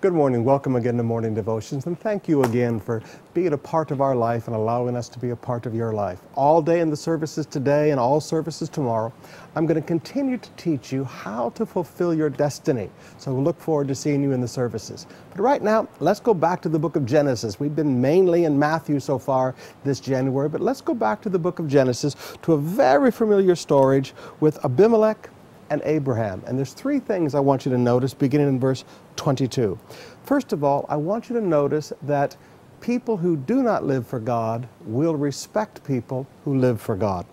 Good morning. Welcome again to Morning Devotions, and thank you again for being a part of our life and allowing us to be a part of your life. All day in the services today and all services tomorrow, I'm going to continue to teach you how to fulfill your destiny. So we look forward to seeing you in the services. But right now, let's go back to the book of Genesis. We've been mainly in Matthew so far this January, but let's go back to the book of Genesis to a very familiar story with Abimelech and Abraham. And there's three things I want you to notice beginning in verse 22. First of all, I want you to notice that people who do not live for God will respect people who live for God.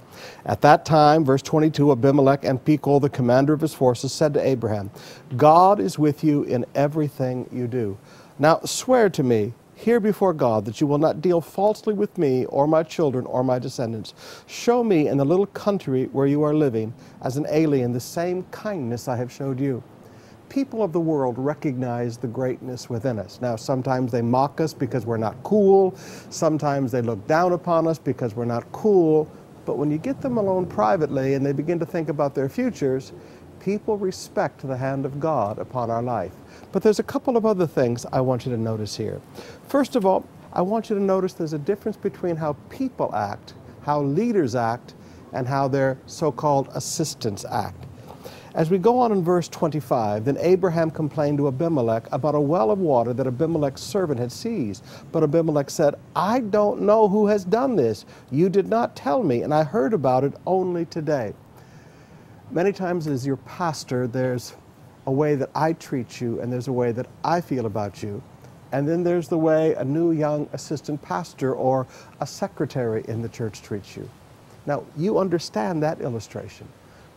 At that time, verse 22, Abimelech and Phicol, the commander of his forces, said to Abraham, God is with you in everything you do. Now swear to me here before God that you will not deal falsely with me or my children or my descendants. Show me in the little country where you are living as an alien the same kindness I have showed you. People of the world recognize the greatness within us. Now, sometimes they mock us because we're not cool. Sometimes they look down upon us because we're not cool. But when you get them alone privately and they begin to think about their futures, people respect the hand of God upon our life. But there's a couple of other things I want you to notice here. First of all, I want you to notice there's a difference between how people act, how leaders act, and how their so-called assistants act. As we go on in verse 25, then Abraham complained to Abimelech about a well of water that Abimelech's servant had seized. But Abimelech said, I don't know who has done this. You did not tell me, and I heard about it only today. Many times as your pastor, there's a way that I treat you, and there's a way that I feel about you. And then there's the way a new young assistant pastor or a secretary in the church treats you. Now, you understand that illustration.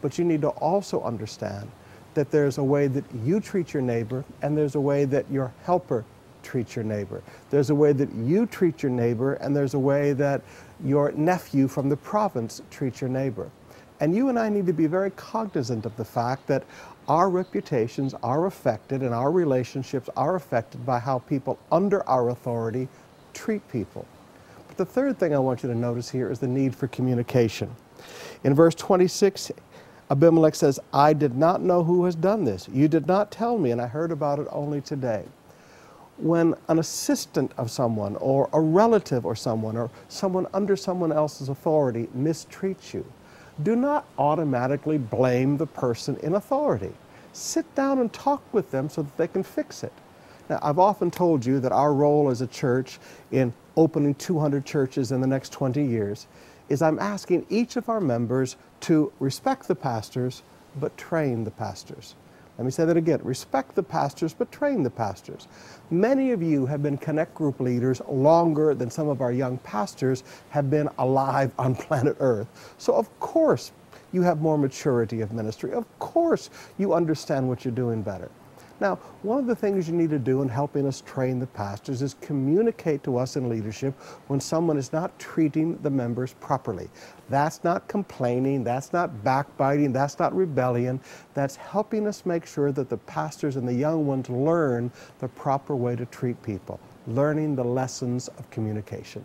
But you need to also understand that there's a way that you treat your neighbor, and there's a way that your helper treats your neighbor. There's a way that you treat your neighbor, and there's a way that your nephew from the province treats your neighbor. And you and I need to be very cognizant of the fact that our reputations are affected and our relationships are affected by how people under our authority treat people. But the third thing I want you to notice here is the need for communication. In verse 26, Abimelech says, I did not know who has done this. You did not tell me, and I heard about it only today. When an assistant of someone, or a relative or someone under someone else's authority mistreats you, do not automatically blame the person in authority. Sit down and talk with them so that they can fix it. Now, I've often told you that our role as a church in opening 200 churches in the next 20 years is I'm asking each of our members to respect the pastors, but train the pastors. Let me say that again. Respect the pastors, but train the pastors. Many of you have been Connect Group leaders longer than some of our young pastors have been alive on planet Earth. So of course you have more maturity of ministry. Of course you understand what you're doing better. Now, one of the things you need to do in helping us train the pastors is communicate to us in leadership when someone is not treating the members properly. That's not complaining, that's not backbiting, that's not rebellion. That's helping us make sure that the pastors and the young ones learn the proper way to treat people, learning the lessons of communication.